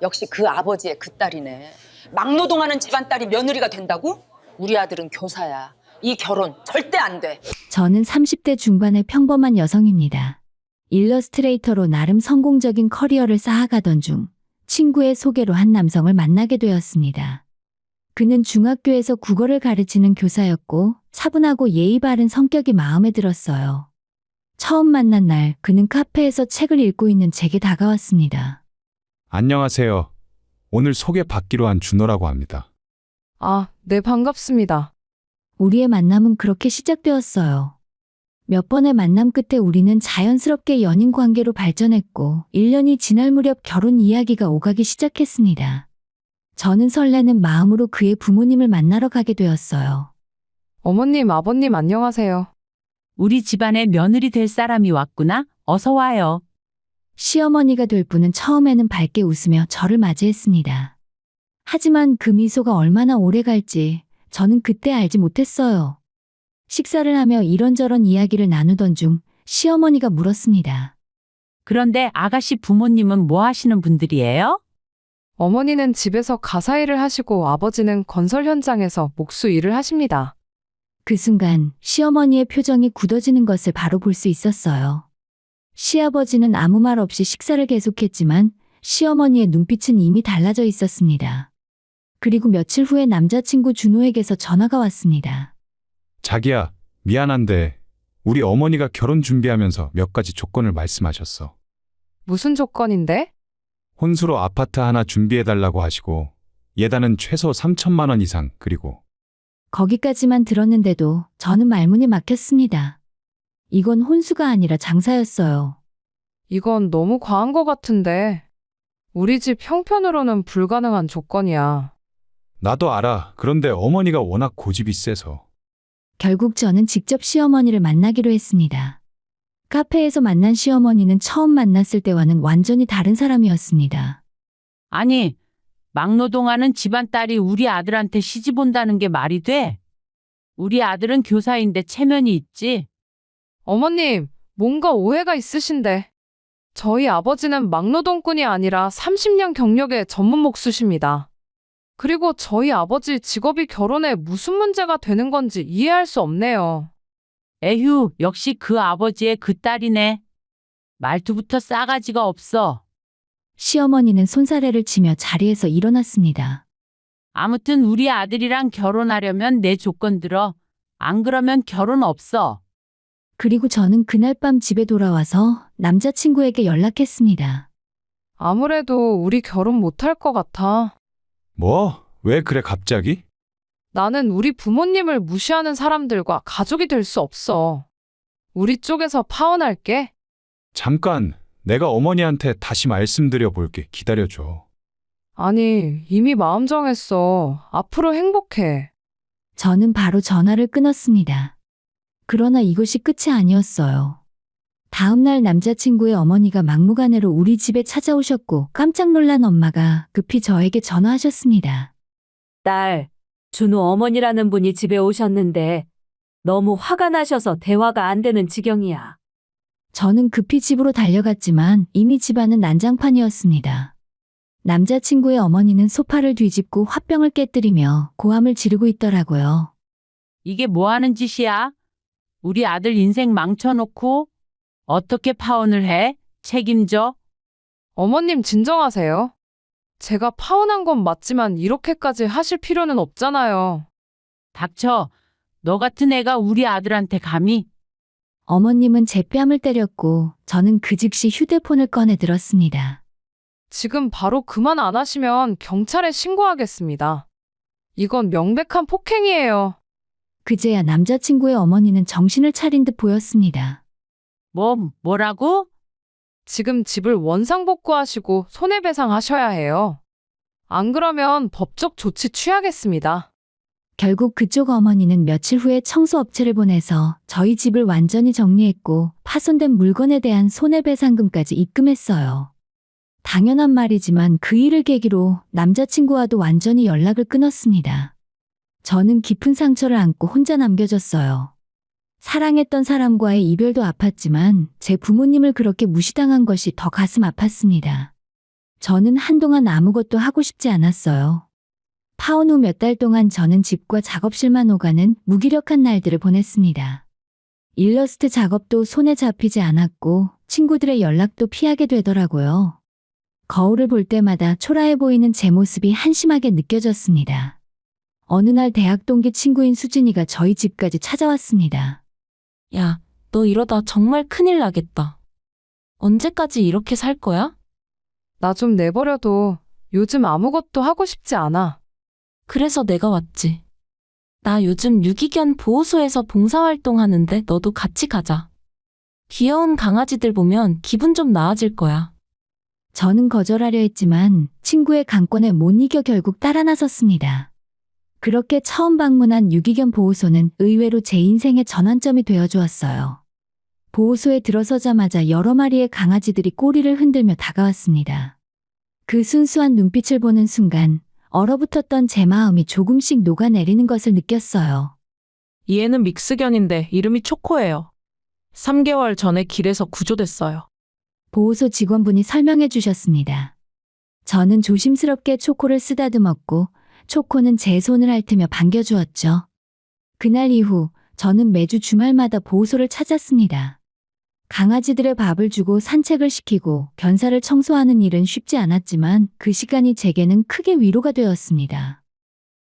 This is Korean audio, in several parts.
역시 그 아버지의 그 딸이네. 막노동하는 집안 딸이 며느리가 된다고? 우리 아들은 교사야. 이 결혼 절대 안 돼. 저는 30대 중반의 평범한 여성입니다. 일러스트레이터로 나름 성공적인 커리어를 쌓아가던 중 친구의 소개로 한 남성을 만나게 되었습니다. 그는 중학교에서 국어를 가르치는 교사였고 차분하고 예의 바른 성격이 마음에 들었어요. 처음 만난 날 그는 카페에서 책을 읽고 있는 제게 다가왔습니다. 안녕하세요. 오늘 소개받기로 한 준호라고 합니다. 아, 네, 반갑습니다. 우리의 만남은 그렇게 시작되었어요. 몇 번의 만남 끝에 우리는 자연스럽게 연인 관계로 발전했고 1년이 지날 무렵 결혼 이야기가 오가기 시작했습니다. 저는 설레는 마음으로 그의 부모님을 만나러 가게 되었어요. 어머님, 아버님 안녕하세요. 우리 집안에 며느리 될 사람이 왔구나. 어서 와요. 시어머니가 될 분은 처음에는 밝게 웃으며 저를 맞이했습니다. 하지만 그 미소가 얼마나 오래 갈지 저는 그때 알지 못했어요. 식사를 하며 이런저런 이야기를 나누던 중 시어머니가 물었습니다. 그런데 아가씨 부모님은 뭐 하시는 분들이에요? 어머니는 집에서 가사 일을 하시고 아버지는 건설 현장에서 목수 일을 하십니다. 그 순간 시어머니의 표정이 굳어지는 것을 바로 볼 수 있었어요. 시아버지는 아무 말 없이 식사를 계속했지만 시어머니의 눈빛은 이미 달라져 있었습니다. 그리고 며칠 후에 남자친구 준호에게서 전화가 왔습니다. 자기야, 미안한데 우리 어머니가 결혼 준비하면서 몇 가지 조건을 말씀하셨어. 무슨 조건인데? 혼수로 아파트 하나 준비해달라고 하시고 예단은 최소 3천만 원 이상, 그리고 거기까지만 들었는데도 저는 말문이 막혔습니다. 이건 혼수가 아니라 장사였어요. 이건 너무 과한 것 같은데. 우리 집 형편으로는 불가능한 조건이야. 나도 알아. 그런데 어머니가 워낙 고집이 세서. 결국 저는 직접 시어머니를 만나기로 했습니다. 카페에서 만난 시어머니는 처음 만났을 때와는 완전히 다른 사람이었습니다. 아니, 막노동하는 집안 딸이 우리 아들한테 시집 온다는 게 말이 돼? 우리 아들은 교사인데 체면이 있지. 어머님, 뭔가 오해가 있으신데. 저희 아버지는 막노동꾼이 아니라 30년 경력의 전문 목수십니다. 그리고 저희 아버지 직업이 결혼에 무슨 문제가 되는 건지 이해할 수 없네요. 에휴, 역시 그 아버지의 그 딸이네. 말투부터 싸가지가 없어. 시어머니는 손사래를 치며 자리에서 일어났습니다. 아무튼 우리 아들이랑 결혼하려면 내 조건 들어. 안 그러면 결혼 없어. 그리고 저는 그날 밤 집에 돌아와서 남자친구에게 연락했습니다. 아무래도 우리 결혼 못할 것 같아. 뭐? 왜 그래 갑자기? 나는 우리 부모님을 무시하는 사람들과 가족이 될 수 없어. 우리 쪽에서 파혼할게. 잠깐, 내가 어머니한테 다시 말씀드려 볼게. 기다려줘. 아니, 이미 마음 정했어. 앞으로 행복해. 저는 바로 전화를 끊었습니다. 그러나 이것이 끝이 아니었어요. 다음 날 남자친구의 어머니가 막무가내로 우리 집에 찾아오셨고 깜짝 놀란 엄마가 급히 저에게 전화하셨습니다. 딸, 준호 어머니라는 분이 집에 오셨는데 너무 화가 나셔서 대화가 안 되는 지경이야. 저는 급히 집으로 달려갔지만 이미 집안은 난장판이었습니다. 남자친구의 어머니는 소파를 뒤집고 화병을 깨뜨리며 고함을 지르고 있더라고요. 이게 뭐 하는 짓이야? 우리 아들 인생 망쳐놓고 어떻게 파혼을 해? 책임져? 어머님 진정하세요. 제가 파혼한 건 맞지만 이렇게까지 하실 필요는 없잖아요. 닥쳐. 너 같은 애가 우리 아들한테 감히? 어머님은 제 뺨을 때렸고 저는 그 즉시 휴대폰을 꺼내 들었습니다. 지금 바로 그만 안 하시면 경찰에 신고하겠습니다. 이건 명백한 폭행이에요. 그제야 남자친구의 어머니는 정신을 차린 듯 보였습니다. 뭐라고? 지금 집을 원상복구하시고 손해배상하셔야 해요. 안 그러면 법적 조치 취하겠습니다. 결국 그쪽 어머니는 며칠 후에 청소업체를 보내서 저희 집을 완전히 정리했고 파손된 물건에 대한 손해배상금까지 입금했어요. 당연한 말이지만 그 일을 계기로 남자친구와도 완전히 연락을 끊었습니다. 저는 깊은 상처를 안고 혼자 남겨졌어요. 사랑했던 사람과의 이별도 아팠지만 제 부모님을 그렇게 무시당한 것이 더 가슴 아팠습니다. 저는 한동안 아무것도 하고 싶지 않았어요. 파혼 후 몇 달 동안 저는 집과 작업실만 오가는 무기력한 날들을 보냈습니다. 일러스트 작업도 손에 잡히지 않았고 친구들의 연락도 피하게 되더라고요. 거울을 볼 때마다 초라해 보이는 제 모습이 한심하게 느껴졌습니다. 어느 날 대학 동기 친구인 수진이가 저희 집까지 찾아왔습니다. 야, 너 이러다 정말 큰일 나겠다. 언제까지 이렇게 살 거야? 나 좀 내버려둬. 요즘 아무것도 하고 싶지 않아. 그래서 내가 왔지. 나 요즘 유기견 보호소에서 봉사활동 하는데 너도 같이 가자. 귀여운 강아지들 보면 기분 좀 나아질 거야. 저는 거절하려 했지만 친구의 강권에 못 이겨 결국 따라 나섰습니다. 그렇게 처음 방문한 유기견 보호소는 의외로 제 인생의 전환점이 되어 주었어요. 보호소에 들어서자마자 여러 마리의 강아지들이 꼬리를 흔들며 다가왔습니다. 그 순수한 눈빛을 보는 순간 얼어붙었던 제 마음이 조금씩 녹아내리는 것을 느꼈어요. 얘는 믹스견인데 이름이 초코예요. 3개월 전에 길에서 구조됐어요. 보호소 직원분이 설명해 주셨습니다. 저는 조심스럽게 초코를 쓰다듬었고 초코는 제 손을 핥으며 반겨주었죠. 그날 이후 저는 매주 주말마다 보호소를 찾았습니다. 강아지들의 밥을 주고 산책을 시키고 견사를 청소하는 일은 쉽지 않았지만 그 시간이 제게는 크게 위로가 되었습니다.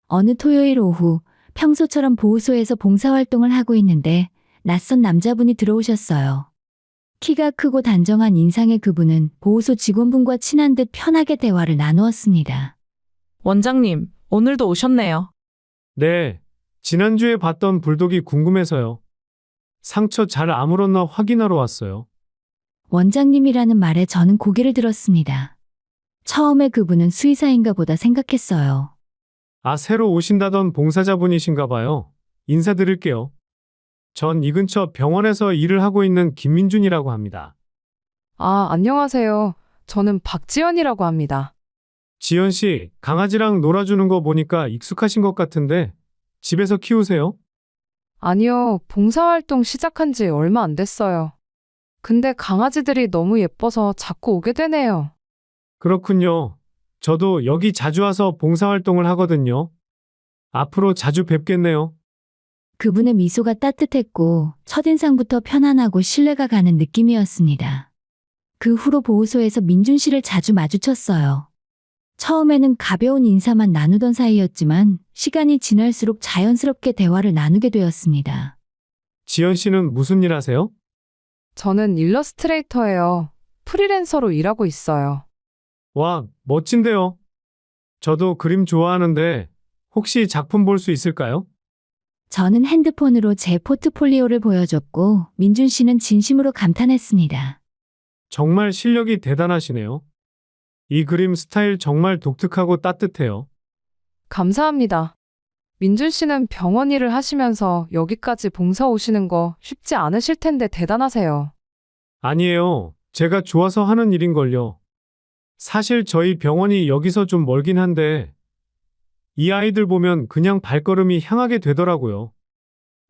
어느 토요일 오후 평소처럼 보호소에서 봉사활동을 하고 있는데 낯선 남자분이 들어오셨어요. 키가 크고 단정한 인상의 그분은 보호소 직원분과 친한 듯 편하게 대화를 나누었습니다. 원장님, 오늘도 오셨네요. 네, 지난주에 봤던 불독이 궁금해서요. 상처 잘 아물었나 확인하러 왔어요. 원장님이라는 말에 저는 고개를 들었습니다. 처음에 그분은 수의사인가 보다 생각했어요. 아, 새로 오신다던 봉사자분이신가 봐요. 인사드릴게요. 전 이 근처 병원에서 일을 하고 있는 김민준이라고 합니다. 아, 안녕하세요. 저는 박지연이라고 합니다. 지연 씨, 강아지랑 놀아주는 거 보니까 익숙하신 것 같은데 집에서 키우세요? 아니요, 봉사활동 시작한 지 얼마 안 됐어요. 근데 강아지들이 너무 예뻐서 자꾸 오게 되네요. 그렇군요. 저도 여기 자주 와서 봉사활동을 하거든요. 앞으로 자주 뵙겠네요. 그분의 미소가 따뜻했고 첫인상부터 편안하고 신뢰가 가는 느낌이었습니다. 그 후로 보호소에서 민준 씨를 자주 마주쳤어요. 처음에는 가벼운 인사만 나누던 사이였지만 시간이 지날수록 자연스럽게 대화를 나누게 되었습니다. 지연 씨는 무슨 일 하세요? 저는 일러스트레이터예요. 프리랜서로 일하고 있어요. 와, 멋진데요. 저도 그림 좋아하는데 혹시 작품 볼 수 있을까요? 저는 핸드폰으로 제 포트폴리오를 보여줬고 민준 씨는 진심으로 감탄했습니다. 정말 실력이 대단하시네요. 이 그림 스타일 정말 독특하고 따뜻해요. 감사합니다. 민준 씨는 병원 일을 하시면서 여기까지 봉사 오시는 거 쉽지 않으실 텐데 대단하세요. 아니에요. 제가 좋아서 하는 일인걸요. 사실 저희 병원이 여기서 좀 멀긴 한데 이 아이들 보면 그냥 발걸음이 향하게 되더라고요.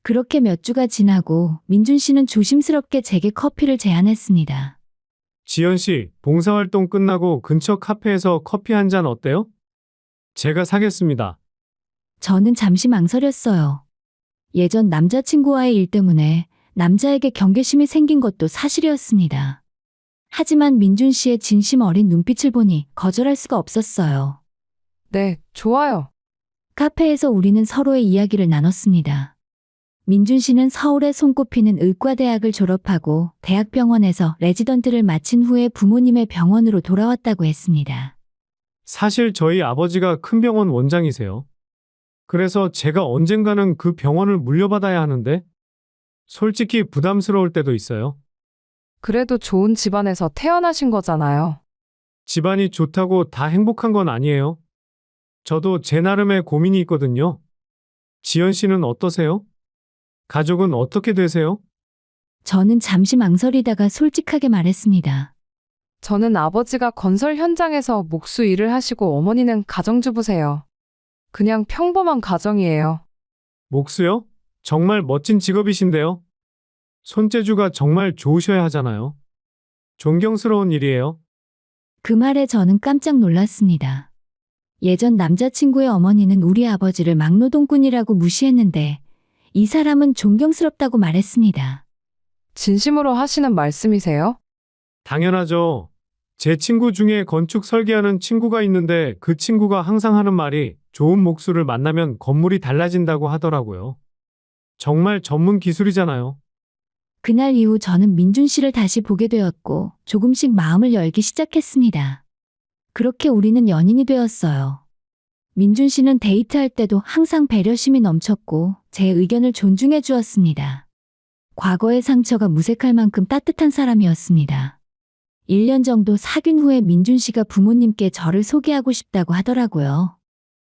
그렇게 몇 주가 지나고 민준 씨는 조심스럽게 제게 커피를 제안했습니다. 지연 씨, 봉사활동 끝나고 근처 카페에서 커피 한 잔 어때요? 제가 사겠습니다. 저는 잠시 망설였어요. 예전 남자친구와의 일 때문에 남자에게 경계심이 생긴 것도 사실이었습니다. 하지만 민준 씨의 진심 어린 눈빛을 보니 거절할 수가 없었어요. 네, 좋아요. 카페에서 우리는 서로의 이야기를 나눴습니다. 민준 씨는 서울에 손꼽히는 의과대학을 졸업하고 대학병원에서 레지던트를 마친 후에 부모님의 병원으로 돌아왔다고 했습니다. 사실 저희 아버지가 큰 병원 원장이세요. 그래서 제가 언젠가는 그 병원을 물려받아야 하는데 솔직히 부담스러울 때도 있어요. 그래도 좋은 집안에서 태어나신 거잖아요. 집안이 좋다고 다 행복한 건 아니에요. 저도 제 나름의 고민이 있거든요. 지연 씨는 어떠세요? 가족은 어떻게 되세요? 저는 잠시 망설이다가 솔직하게 말했습니다. 저는 아버지가 건설 현장에서 목수 일을 하시고 어머니는 가정주부세요. 그냥 평범한 가정이에요. 목수요? 정말 멋진 직업이신데요. 손재주가 정말 좋으셔야 하잖아요. 존경스러운 일이에요. 그 말에 저는 깜짝 놀랐습니다. 예전 남자친구의 어머니는 우리 아버지를 막노동꾼이라고 무시했는데 이 사람은 존경스럽다고 말했습니다. 진심으로 하시는 말씀이세요? 당연하죠. 제 친구 중에 건축 설계하는 친구가 있는데 그 친구가 항상 하는 말이 좋은 목수를 만나면 건물이 달라진다고 하더라고요. 정말 전문 기술이잖아요. 그날 이후 저는 민준 씨를 다시 보게 되었고 조금씩 마음을 열기 시작했습니다. 그렇게 우리는 연인이 되었어요. 민준 씨는 데이트할 때도 항상 배려심이 넘쳤고 제 의견을 존중해 주었습니다. 과거의 상처가 무색할 만큼 따뜻한 사람이었습니다. 1년 정도 사귄 후에 민준 씨가 부모님께 저를 소개하고 싶다고 하더라고요.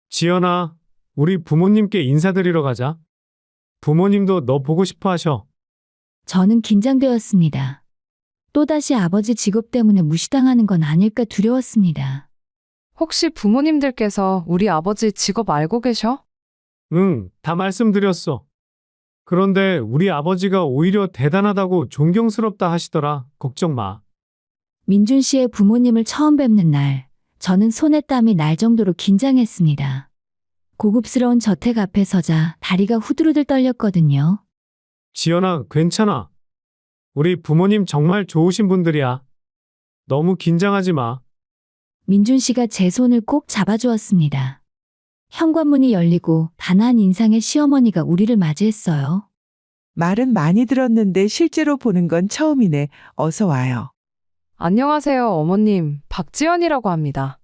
지연아, 우리 부모님께 인사드리러 가자. 부모님도 너 보고 싶어 하셔. 저는 긴장되었습니다. 또다시 아버지 직업 때문에 무시당하는 건 아닐까 두려웠습니다. 혹시 부모님들께서 우리 아버지 직업 알고 계셔? 응, 다 말씀드렸어. 그런데 우리 아버지가 오히려 대단하다고 존경스럽다 하시더라. 걱정 마. 민준 씨의 부모님을 처음 뵙는 날, 저는 손에 땀이 날 정도로 긴장했습니다. 고급스러운 저택 앞에 서자 다리가 후들후들 떨렸거든요. 지연아, 괜찮아. 우리 부모님 정말 좋으신 분들이야. 너무 긴장하지 마. 민준 씨가 제 손을 꼭 잡아주었습니다. 현관문이 열리고 단아한 인상의 시어머니가 우리를 맞이했어요. 말은 많이 들었는데 실제로 보는 건 처음이네. 어서 와요. 안녕하세요, 어머님. 박지연이라고 합니다.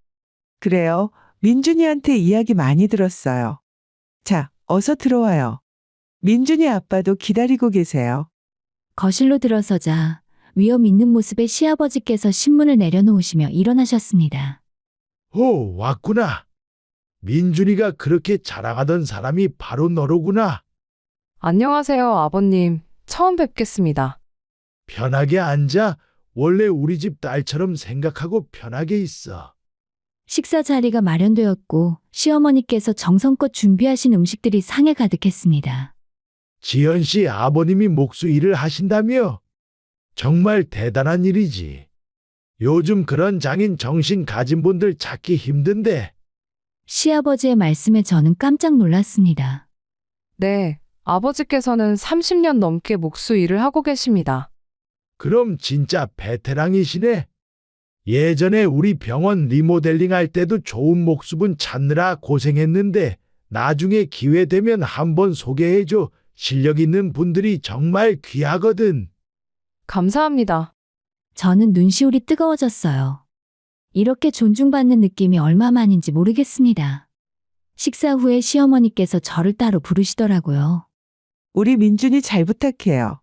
그래요. 민준이한테 이야기 많이 들었어요. 자, 어서 들어와요. 민준이 아빠도 기다리고 계세요. 거실로 들어서자 위험 있는 모습의 시아버지께서 신문을 내려놓으시며 일어나셨습니다. 오, 왔구나. 민준이가 그렇게 자랑하던 사람이 바로 너로구나. 안녕하세요, 아버님. 처음 뵙겠습니다. 편하게 앉아. 원래 우리 집 딸처럼 생각하고 편하게 있어. 식사 자리가 마련되었고 시어머니께서 정성껏 준비하신 음식들이 상에 가득했습니다. 지연 씨 아버님이 목수 일을 하신다며? 정말 대단한 일이지. 요즘 그런 장인 정신 가진 분들 찾기 힘든데. 시아버지의 말씀에 저는 깜짝 놀랐습니다. 네, 아버지께서는 30년 넘게 목수 일을 하고 계십니다. 그럼 진짜 베테랑이시네. 예전에 우리 병원 리모델링 할 때도 좋은 목수분 찾느라 고생했는데 나중에 기회 되면 한번 소개해줘. 실력 있는 분들이 정말 귀하거든. 감사합니다. 저는 눈시울이 뜨거워졌어요. 이렇게 존중받는 느낌이 얼마만인지 모르겠습니다. 식사 후에 시어머니께서 저를 따로 부르시더라고요. 우리 민준이 잘 부탁해요.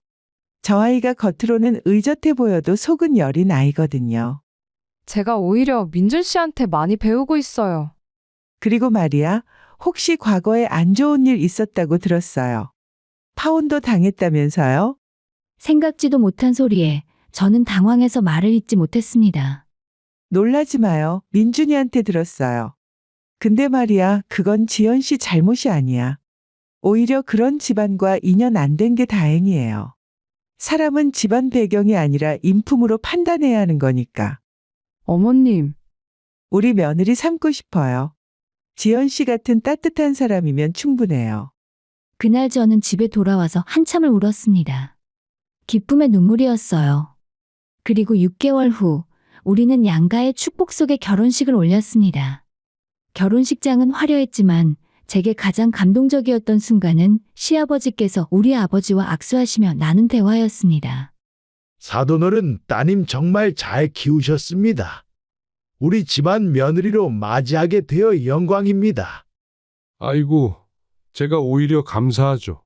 저 아이가 겉으로는 의젓해 보여도 속은 여린 아이거든요. 제가 오히려 민준 씨한테 많이 배우고 있어요. 그리고 말이야, 혹시 과거에 안 좋은 일 있었다고 들었어요. 파혼도 당했다면서요? 생각지도 못한 소리에 저는 당황해서 말을 잇지 못했습니다. 놀라지 마요. 민준이한테 들었어요. 근데 말이야, 그건 지연 씨 잘못이 아니야. 오히려 그런 집안과 인연 안 된 게 다행이에요. 사람은 집안 배경이 아니라 인품으로 판단해야 하는 거니까. 어머님, 우리 며느리 삼고 싶어요. 지연 씨 같은 따뜻한 사람이면 충분해요. 그날 저는 집에 돌아와서 한참을 울었습니다. 기쁨의 눈물이었어요. 그리고 6개월 후 우리는 양가의 축복 속에 결혼식을 올렸습니다. 결혼식장은 화려했지만 제게 가장 감동적이었던 순간은 시아버지께서 우리 아버지와 악수하시며 나눈 대화였습니다. 사돈어른 따님 정말 잘 키우셨습니다. 우리 집안 며느리로 맞이하게 되어 영광입니다. 아이고, 제가 오히려 감사하죠.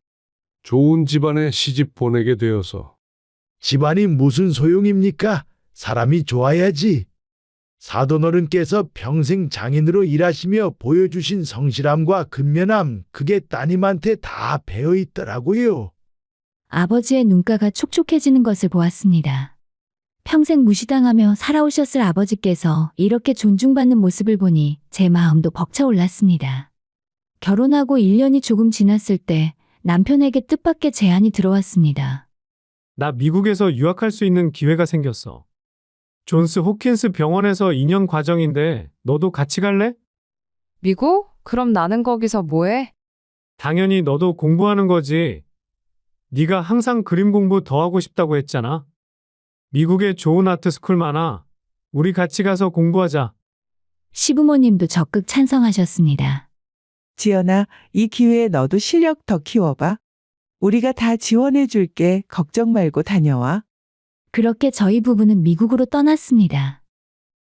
좋은 집안에 시집 보내게 되어서. 집안이 무슨 소용입니까? 사람이 좋아야지. 사돈어른께서 평생 장인으로 일하시며 보여주신 성실함과 근면함, 그게 따님한테 다 배어 있더라고요. 아버지의 눈가가 촉촉해지는 것을 보았습니다. 평생 무시당하며 살아오셨을 아버지께서 이렇게 존중받는 모습을 보니 제 마음도 벅차올랐습니다. 결혼하고 1년이 조금 지났을 때 남편에게 뜻밖의 제안이 들어왔습니다. 나 미국에서 유학할 수 있는 기회가 생겼어. 존스 호킨스 병원에서 2년 과정인데 너도 같이 갈래? 미국? 그럼 나는 거기서 뭐해? 당연히 너도 공부하는 거지. 네가 항상 그림 공부 더 하고 싶다고 했잖아. 미국에 좋은 아트 스쿨 많아. 우리 같이 가서 공부하자. 시부모님도 적극 찬성하셨습니다. 지연아, 이 기회에 너도 실력 더 키워봐. 우리가 다 지원해 줄게. 걱정 말고 다녀와. 그렇게 저희 부부는 미국으로 떠났습니다.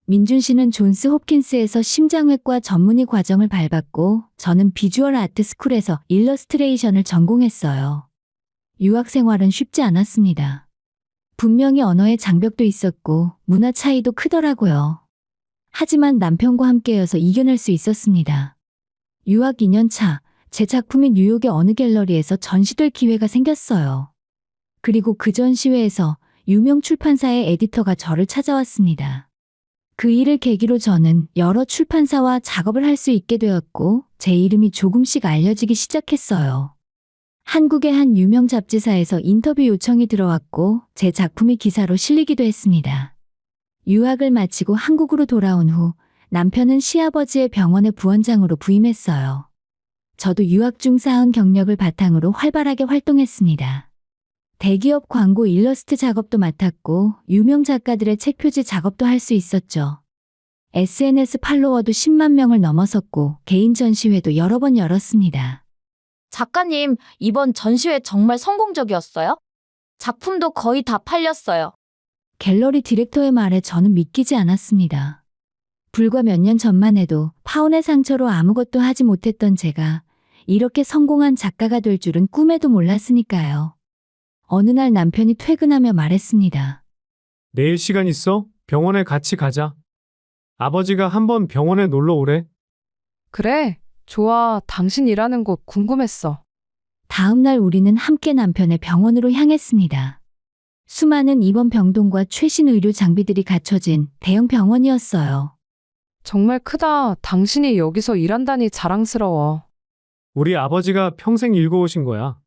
민준 씨는 존스 홉킨스에서 심장외과 전문의 과정을 밟았고 저는 비주얼 아트 스쿨에서 일러스트레이션을 전공했어요. 유학 생활은 쉽지 않았습니다. 분명히 언어의 장벽도 있었고 문화 차이도 크더라고요. 하지만 남편과 함께여서 이겨낼 수 있었습니다. 유학 2년 차, 제 작품이 뉴욕의 어느 갤러리에서 전시될 기회가 생겼어요. 그리고 그 전시회에서 유명 출판사의 에디터가 저를 찾아왔습니다. 그 일을 계기로 저는 여러 출판사와 작업을 할 수 있게 되었고 제 이름이 조금씩 알려지기 시작했어요. 한국의 한 유명 잡지사에서 인터뷰 요청이 들어왔고 제 작품이 기사로 실리기도 했습니다. 유학을 마치고 한국으로 돌아온 후 남편은 시아버지의 병원의 부원장으로 부임했어요. 저도 유학 중 쌓은 경력을 바탕으로 활발하게 활동했습니다. 대기업 광고 일러스트 작업도 맡았고 유명 작가들의 책 표지 작업도 할 수 있었죠. SNS 팔로워도 10만 명을 넘어섰고 개인 전시회도 여러 번 열었습니다. 작가님, 이번 전시회 정말 성공적이었어요? 작품도 거의 다 팔렸어요. 갤러리 디렉터의 말에 저는 믿기지 않았습니다. 불과 몇 년 전만 해도 파혼의 상처로 아무것도 하지 못했던 제가 이렇게 성공한 작가가 될 줄은 꿈에도 몰랐으니까요. 어느 날 남편이 퇴근하며 말했습니다. 내일 시간 있어? 병원에 같이 가자. 아버지가 한번 병원에 놀러 오래. 그래, 좋아. 당신 일하는 곳 궁금했어. 다음 날 우리는 함께 남편의 병원으로 향했습니다. 수많은 입원 병동과 최신 의료 장비들이 갖춰진 대형 병원이었어요. 정말 크다. 당신이 여기서 일한다니 자랑스러워. 우리 아버지가 평생 일궈오신 거야.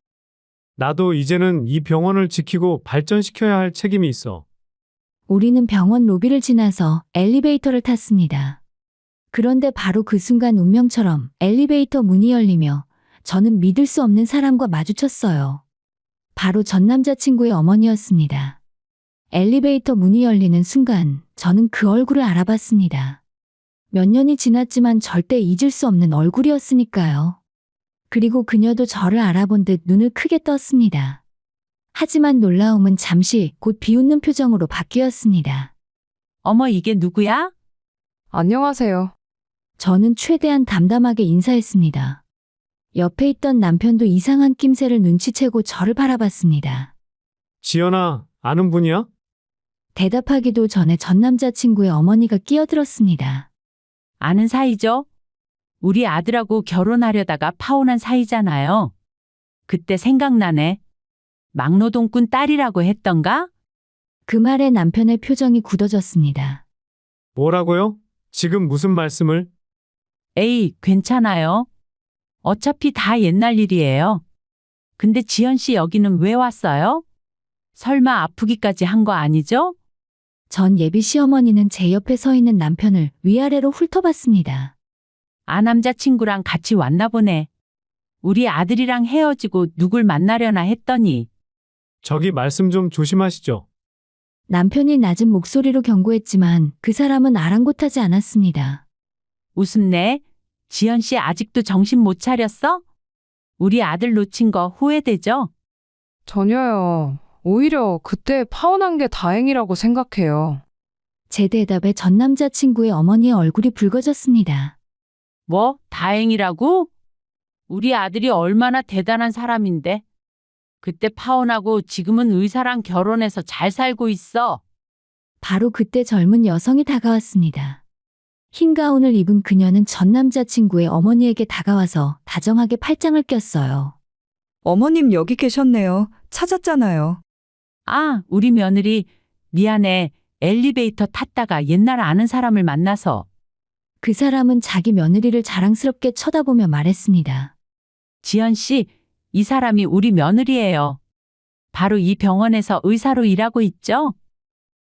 나도 이제는 이 병원을 지키고 발전시켜야 할 책임이 있어. 우리는 병원 로비를 지나서 엘리베이터를 탔습니다. 그런데 바로 그 순간 운명처럼 엘리베이터 문이 열리며 저는 믿을 수 없는 사람과 마주쳤어요. 바로 전 남자친구의 어머니였습니다. 엘리베이터 문이 열리는 순간 저는 그 얼굴을 알아봤습니다. 몇 년이 지났지만 절대 잊을 수 없는 얼굴이었으니까요. 그리고 그녀도 저를 알아본 듯 눈을 크게 떴습니다. 하지만 놀라움은 잠시 곧 비웃는 표정으로 바뀌었습니다. 어머, 이게 누구야? 안녕하세요. 저는 최대한 담담하게 인사했습니다. 옆에 있던 남편도 이상한 낌새를 눈치채고 저를 바라봤습니다. 지연아, 아는 분이야? 대답하기도 전에 전 남자친구의 어머니가 끼어들었습니다. 아는 사이죠? 우리 아들하고 결혼하려다가 파혼한 사이잖아요. 그때 생각나네. 막노동꾼 딸이라고 했던가? 그 말에 남편의 표정이 굳어졌습니다. 뭐라고요? 지금 무슨 말씀을? 에이, 괜찮아요. 어차피 다 옛날 일이에요. 근데 지연 씨 여기는 왜 왔어요? 설마 아프기까지 한 거 아니죠? 전 예비 시어머니는 제 옆에 서 있는 남편을 위아래로 훑어봤습니다. 아, 남자친구랑 같이 왔나 보네. 우리 아들이랑 헤어지고 누굴 만나려나 했더니. 저기 말씀 좀 조심하시죠. 남편이 낮은 목소리로 경고했지만 그 사람은 아랑곳하지 않았습니다. 웃음네. 지연 씨 아직도 정신 못 차렸어? 우리 아들 놓친 거 후회되죠? 전혀요. 오히려 그때 파혼한 게 다행이라고 생각해요. 제 대답에 전 남자친구의 어머니의 얼굴이 붉어졌습니다. 뭐? 다행이라고? 우리 아들이 얼마나 대단한 사람인데. 그때 파혼하고 지금은 의사랑 결혼해서 잘 살고 있어. 바로 그때 젊은 여성이 다가왔습니다. 흰 가운을 입은 그녀는 전 남자친구의 어머니에게 다가와서 다정하게 팔짱을 꼈어요. 어머님 여기 계셨네요. 찾았잖아요. 아, 우리 며느리. 미안해. 엘리베이터 탔다가 옛날 아는 사람을 만나서. 그 사람은 자기 며느리를 자랑스럽게 쳐다보며 말했습니다. 지연 씨, 이 사람이 우리 며느리예요. 바로 이 병원에서 의사로 일하고 있죠?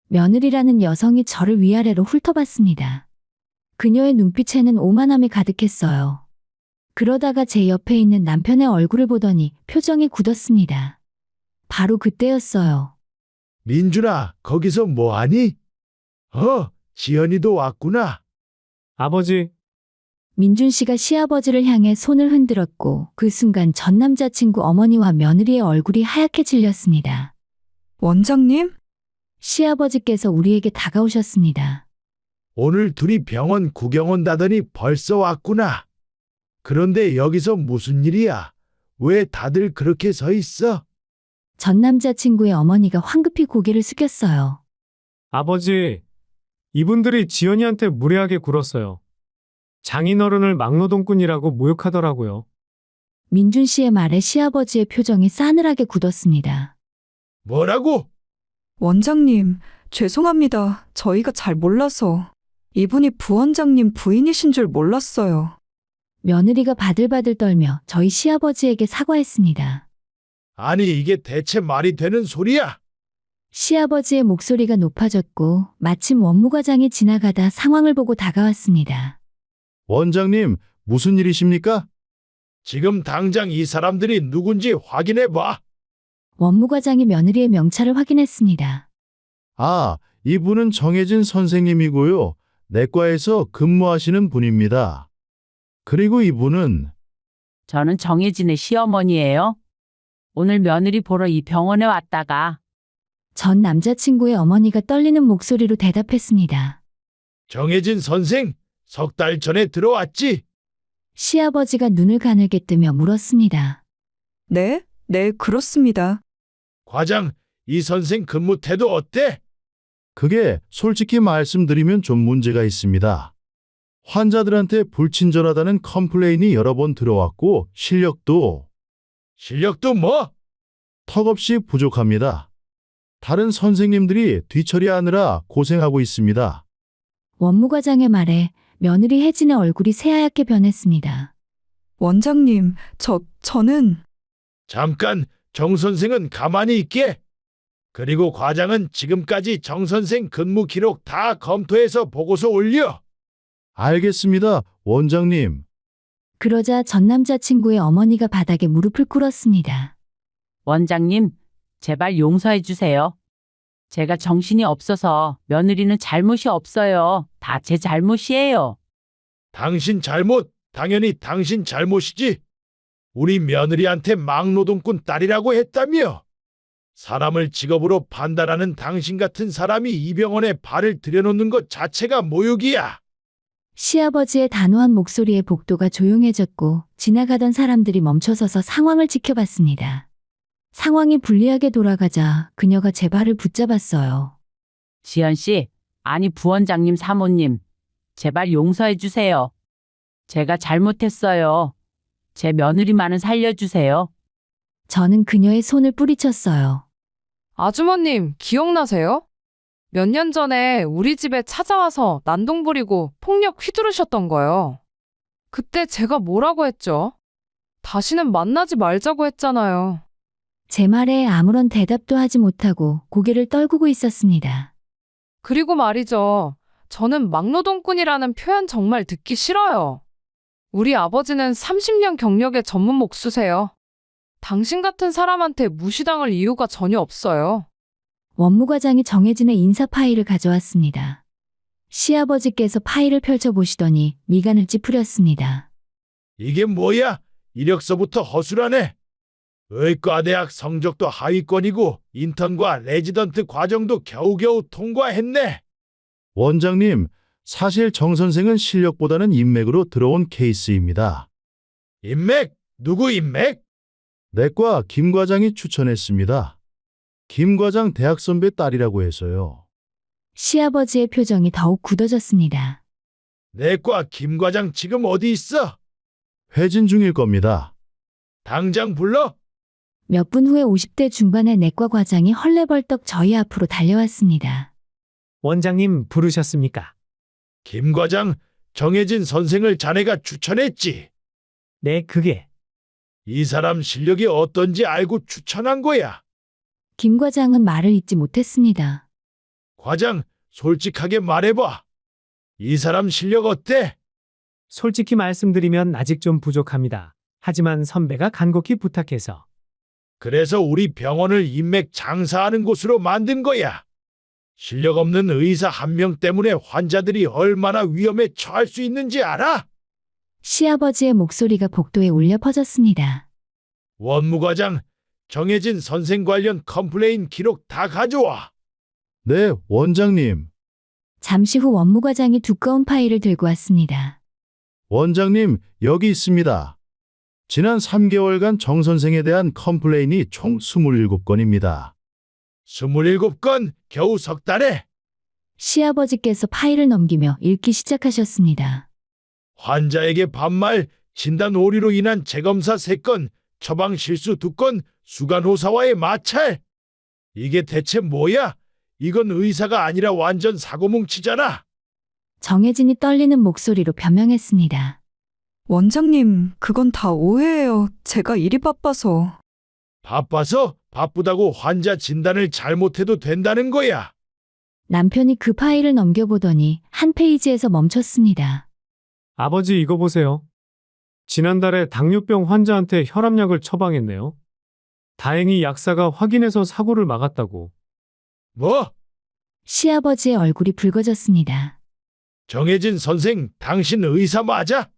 며느리라는 여성이 저를 위아래로 훑어봤습니다. 그녀의 눈빛에는 오만함이 가득했어요. 그러다가 제 옆에 있는 남편의 얼굴을 보더니 표정이 굳었습니다. 바로 그때였어요. 민준아, 거기서 뭐하니? 지연이도 왔구나. 아버지, 민준 씨가 시아버지를 향해 손을 흔들었고 그 순간 전 남자친구 어머니와 며느리의 얼굴이 하얗게 질렸습니다. 원장님? 시아버지께서 우리에게 다가오셨습니다. 오늘 둘이 병원 구경 온다더니 벌써 왔구나. 그런데 여기서 무슨 일이야? 왜 다들 그렇게 서 있어? 전 남자친구의 어머니가 황급히 고개를 숙였어요. 아버지, 이분들이 지연이한테 무례하게 굴었어요. 장인어른을 막노동꾼이라고 모욕하더라고요. 민준 씨의 말에 시아버지의 표정이 싸늘하게 굳었습니다. 뭐라고? 원장님, 죄송합니다. 저희가 잘 몰라서. 이분이 부원장님 부인이신 줄 몰랐어요. 며느리가 바들바들 떨며 저희 시아버지에게 사과했습니다. 아니, 이게 대체 말이 되는 소리야? 시아버지의 목소리가 높아졌고 마침 원무과장이 지나가다 상황을 보고 다가왔습니다. 원장님, 무슨 일이십니까? 지금 당장 이 사람들이 누군지 확인해봐. 원무과장이 며느리의 명찰을 확인했습니다. 아, 이분은 정혜진 선생님이고요. 내과에서 근무하시는 분입니다. 그리고 이분은 저는 정혜진의 시어머니예요. 오늘 며느리 보러 이 병원에 왔다가 전 남자친구의 어머니가 떨리는 목소리로 대답했습니다. 정혜진 선생, 석 달 전에 들어왔지? 시아버지가 눈을 가늘게 뜨며 물었습니다. 네, 그렇습니다. 과장, 이 선생 근무 태도 어때? 그게 솔직히 말씀드리면 좀 문제가 있습니다. 환자들한테 불친절하다는 컴플레인이 여러 번 들어왔고 실력도 뭐? 턱없이 부족합니다. 다른 선생님들이 뒤처리하느라 고생하고 있습니다. 원무과장의 말에 며느리 혜진의 얼굴이 새하얗게 변했습니다. 원장님, 저는 잠깐, 정 선생은 가만히 있게. 그리고 과장은 지금까지 정 선생 근무 기록 다 검토해서 보고서 올려. 알겠습니다, 원장님. 그러자 전 남자친구의 어머니가 바닥에 무릎을 꿇었습니다. 원장님, 제발 용서해 주세요. 제가 정신이 없어서 며느리는 잘못이 없어요. 다 제 잘못이에요. 당신 잘못, 당연히 당신 잘못이지. 우리 며느리한테 막노동꾼 딸이라고 했다며. 사람을 직업으로 판단하는 당신 같은 사람이 이 병원에 발을 들여놓는 것 자체가 모욕이야. 시아버지의 단호한 목소리에 복도가 조용해졌고 지나가던 사람들이 멈춰서서 상황을 지켜봤습니다. 상황이 불리하게 돌아가자 그녀가 제 발을 붙잡았어요. 지연 씨, 아니 부원장님 사모님, 제발 용서해 주세요. 제가 잘못했어요. 제 며느리만은 살려주세요. 저는 그녀의 손을 뿌리쳤어요. 아주머님, 기억나세요? 몇 년 전에 우리 집에 찾아와서 난동 부리고 폭력 휘두르셨던 거요. 그때 제가 뭐라고 했죠? 다시는 만나지 말자고 했잖아요. 제 말에 아무런 대답도 하지 못하고 고개를 떨구고 있었습니다. 그리고 말이죠. 저는 막노동꾼이라는 표현 정말 듣기 싫어요. 우리 아버지는 30년 경력의 전문 목수세요. 당신 같은 사람한테 무시당할 이유가 전혀 없어요. 원무과장이 정혜진의 인사 파일을 가져왔습니다. 시아버지께서 파일을 펼쳐보시더니 미간을 찌푸렸습니다. 이게 뭐야? 이력서부터 허술하네. 의과대학 성적도 하위권이고 인턴과 레지던트 과정도 겨우겨우 통과했네. 원장님, 사실 정 선생은 실력보다는 인맥으로 들어온 케이스입니다. 인맥? 누구 인맥? 내과 김 과장이 추천했습니다. 김 과장 대학 선배 딸이라고 해서요. 시아버지의 표정이 더욱 굳어졌습니다. 내과 김 과장 지금 어디 있어? 회진 중일 겁니다. 당장 불러? 몇 분 후에 50대 중반의 내과 과장이 헐레벌떡 저희 앞으로 달려왔습니다. 원장님 부르셨습니까? 김 과장, 정혜진 선생을 자네가 추천했지? 네, 그게. 이 사람 실력이 어떤지 알고 추천한 거야. 김 과장은 말을 잇지 못했습니다. 과장, 솔직하게 말해봐. 이 사람 실력 어때? 솔직히 말씀드리면 아직 좀 부족합니다. 하지만 선배가 간곡히 부탁해서. 그래서 우리 병원을 인맥 장사하는 곳으로 만든 거야. 실력 없는 의사 한 명 때문에 환자들이 얼마나 위험에 처할 수 있는지 알아? 시아버지의 목소리가 복도에 울려 퍼졌습니다. 원무과장, 정혜진 선생 관련 컴플레인 기록 다 가져와. 네, 원장님. 잠시 후 원무과장이 두꺼운 파일을 들고 왔습니다. 원장님, 여기 있습니다. 지난 3개월간 정 선생에 대한 컴플레인이 총 27건입니다. 27건? 겨우 석 달에? 시아버지께서 파일을 넘기며 읽기 시작하셨습니다. 환자에게 반말, 진단 오류로 인한 재검사 3건, 처방 실수 2건, 수간호사와의 마찰. 이게 대체 뭐야? 이건 의사가 아니라 완전 사고뭉치잖아. 정혜진이 떨리는 목소리로 변명했습니다. 원장님, 그건 다 오해예요. 제가 일이 바빠서. 바빠서? 바쁘다고 환자 진단을 잘못해도 된다는 거야. 남편이 그 파일을 넘겨보더니 한 페이지에서 멈췄습니다. 아버지 이거 보세요. 지난달에 당뇨병 환자한테 혈압약을 처방했네요. 다행히 약사가 확인해서 사고를 막았다고. 뭐? 시아버지의 얼굴이 붉어졌습니다. 정혜진 선생, 당신 의사 맞아?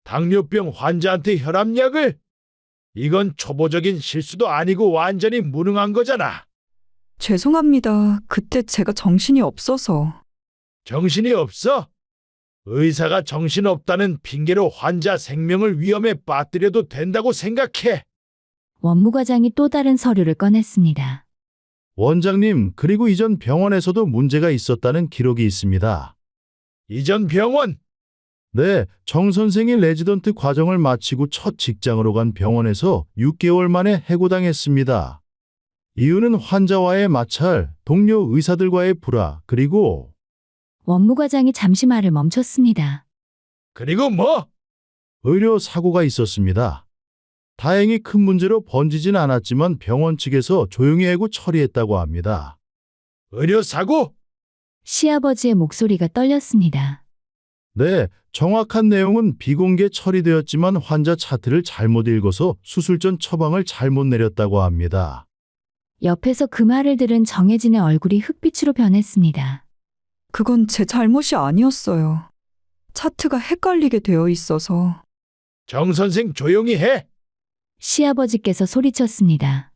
당뇨병 환자한테 혈압약을? 이건 초보적인 실수도 아니고 완전히 무능한 거잖아. 죄송합니다. 그때 제가 정신이 없어서. 정신이 없어? 의사가 정신없다는 핑계로 환자 생명을 위험에 빠뜨려도 된다고 생각해. 원무과장이 또 다른 서류를 꺼냈습니다. 원장님, 그리고 이전 병원에서도 문제가 있었다는 기록이 있습니다. 이전 병원? 네, 정 선생이 레지던트 과정을 마치고 첫 직장으로 간 병원에서 6개월 만에 해고당했습니다. 이유는 환자와의 마찰, 동료 의사들과의 불화, 그리고 원무과장이 잠시 말을 멈췄습니다. 그리고 뭐? 의료 사고가 있었습니다. 다행히 큰 문제로 번지진 않았지만 병원 측에서 조용히 해고 처리했다고 합니다. 의료 사고? 시아버지의 목소리가 떨렸습니다. 네, 정확한 내용은 비공개 처리되었지만 환자 차트를 잘못 읽어서 수술 전 처방을 잘못 내렸다고 합니다. 옆에서 그 말을 들은 정혜진의 얼굴이 흑빛으로 변했습니다. 그건 제 잘못이 아니었어요. 차트가 헷갈리게 되어 있어서. 정 선생 조용히 해. 시아버지께서 소리쳤습니다.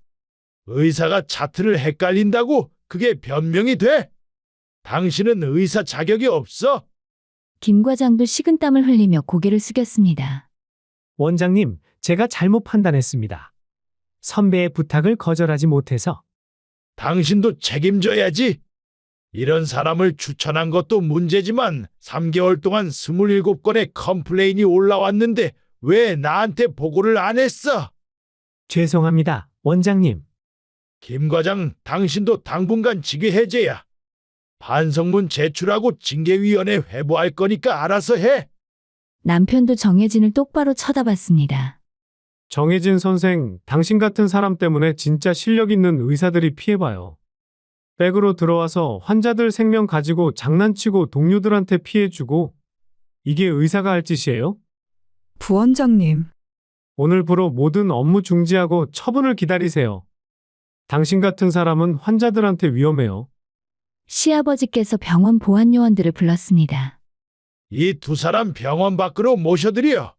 의사가 차트를 헷갈린다고? 그게 변명이 돼? 당신은 의사 자격이 없어? 김 과장도 식은땀을 흘리며 고개를 숙였습니다. 원장님, 제가 잘못 판단했습니다. 선배의 부탁을 거절하지 못해서. 당신도 책임져야지. 이런 사람을 추천한 것도 문제지만 3개월 동안 27건의 컴플레인이 올라왔는데 왜 나한테 보고를 안 했어? 죄송합니다, 원장님. 김 과장, 당신도 당분간 직위 해제야. 반성문 제출하고 징계위원회 회부할 거니까 알아서 해. 남편도 정혜진을 똑바로 쳐다봤습니다. 정혜진 선생, 당신 같은 사람 때문에 진짜 실력 있는 의사들이 피해봐요. 백으로 들어와서 환자들 생명 가지고 장난치고 동료들한테 피해주고 이게 의사가 할 짓이에요? 부원장님. 오늘부로 모든 업무 중지하고 처분을 기다리세요. 당신 같은 사람은 환자들한테 위험해요. 시아버지께서 병원 보안 요원들을 불렀습니다. 이 두 사람 병원 밖으로 모셔드려.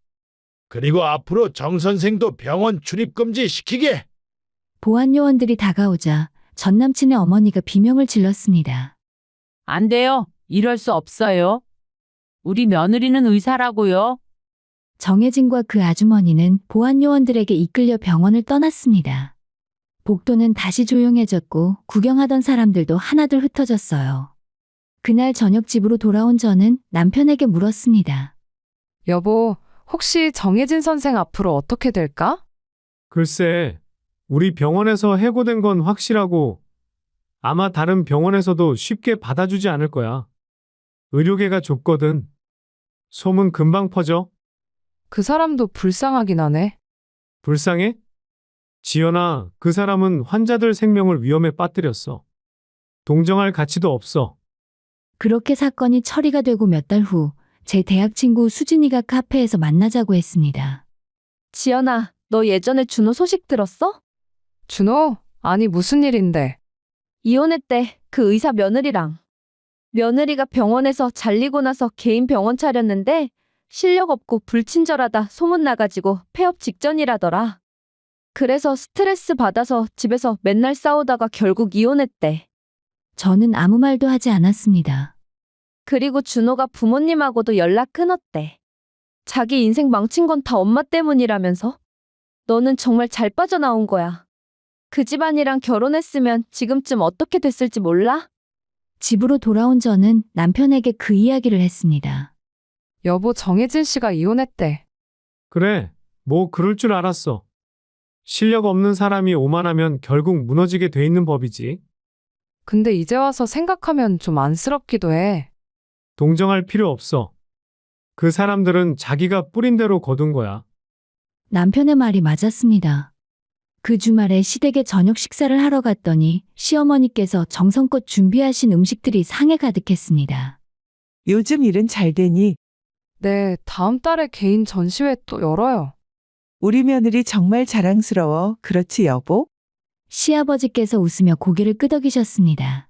그리고 앞으로 정 선생도 병원 출입금지 시키게. 보안 요원들이 다가오자 전 남친의 어머니가 비명을 질렀습니다. 안 돼요. 이럴 수 없어요. 우리 며느리는 의사라고요. 정혜진과 그 아주머니는 보안 요원들에게 이끌려 병원을 떠났습니다. 복도는 다시 조용해졌고 구경하던 사람들도 하나둘 흩어졌어요. 그날 저녁 집으로 돌아온 저는 남편에게 물었습니다. 여보, 혹시 정혜진 선생 앞으로 어떻게 될까? 글쎄, 우리 병원에서 해고된 건 확실하고 아마 다른 병원에서도 쉽게 받아주지 않을 거야. 의료계가 좁거든. 소문 금방 퍼져. 그 사람도 불쌍하긴 하네. 불쌍해? 지연아, 그 사람은 환자들 생명을 위험에 빠뜨렸어. 동정할 가치도 없어. 그렇게 사건이 처리가 되고 몇 달 후, 제 대학 친구 수진이가 카페에서 만나자고 했습니다. 지연아, 너 예전에 준호 소식 들었어? 준호? 아니, 무슨 일인데? 이혼했대. 그 의사 며느리랑. 며느리가 병원에서 잘리고 나서 개인 병원 차렸는데 실력 없고 불친절하다 소문 나가지고 폐업 직전이라더라. 그래서 스트레스 받아서 집에서 맨날 싸우다가 결국 이혼했대. 저는 아무 말도 하지 않았습니다. 그리고 준호가 부모님하고도 연락 끊었대. 자기 인생 망친 건 다 엄마 때문이라면서? 너는 정말 잘 빠져나온 거야. 그 집안이랑 결혼했으면 지금쯤 어떻게 됐을지 몰라? 집으로 돌아온 저는 남편에게 그 이야기를 했습니다. 여보, 정혜진 씨가 이혼했대. 그래, 뭐 그럴 줄 알았어. 실력 없는 사람이 오만하면 결국 무너지게 돼 있는 법이지. 근데 이제 와서 생각하면 좀 안쓰럽기도 해. 동정할 필요 없어. 그 사람들은 자기가 뿌린 대로 거둔 거야. 남편의 말이 맞았습니다. 그 주말에 시댁에 저녁 식사를 하러 갔더니 시어머니께서 정성껏 준비하신 음식들이 상에 가득했습니다. 요즘 일은 잘 되니? 네, 다음 달에 개인 전시회 또 열어요. 우리 며느리 정말 자랑스러워. 그렇지, 여보? 시아버지께서 웃으며 고개를 끄덕이셨습니다.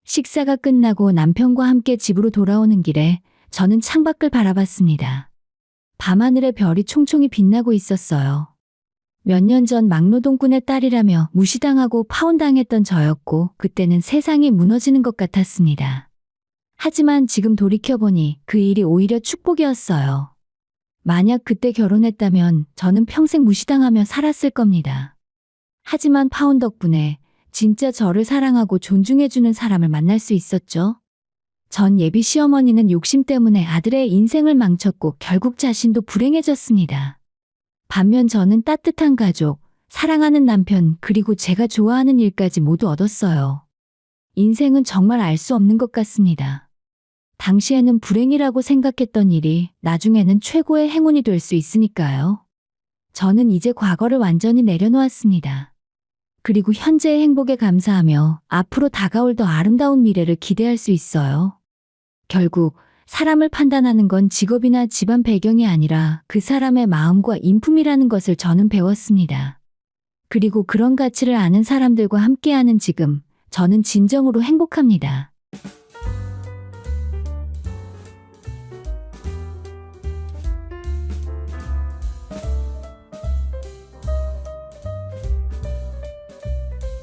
식사가 끝나고 남편과 함께 집으로 돌아오는 길에 저는 창밖을 바라봤습니다. 밤하늘에 별이 총총히 빛나고 있었어요. 몇 년 전 막노동꾼의 딸이라며 무시당하고 파혼당했던 저였고 그때는 세상이 무너지는 것 같았습니다. 하지만 지금 돌이켜보니 그 일이 오히려 축복이었어요. 만약 그때 결혼했다면 저는 평생 무시당하며 살았을 겁니다. 하지만 파혼 덕분에 진짜 저를 사랑하고 존중해주는 사람을 만날 수 있었죠. 전 예비 시어머니는 욕심 때문에 아들의 인생을 망쳤고 결국 자신도 불행해졌습니다. 반면 저는 따뜻한 가족, 사랑하는 남편, 그리고 제가 좋아하는 일까지 모두 얻었어요. 인생은 정말 알 수 없는 것 같습니다. 당시에는 불행이라고 생각했던 일이 나중에는 최고의 행운이 될 수 있으니까요. 저는 이제 과거를 완전히 내려놓았습니다. 그리고 현재의 행복에 감사하며 앞으로 다가올 더 아름다운 미래를 기대할 수 있어요. 결국 사람을 판단하는 건 직업이나 집안 배경이 아니라 그 사람의 마음과 인품이라는 것을 저는 배웠습니다. 그리고 그런 가치를 아는 사람들과 함께하는 지금, 저는 진정으로 행복합니다.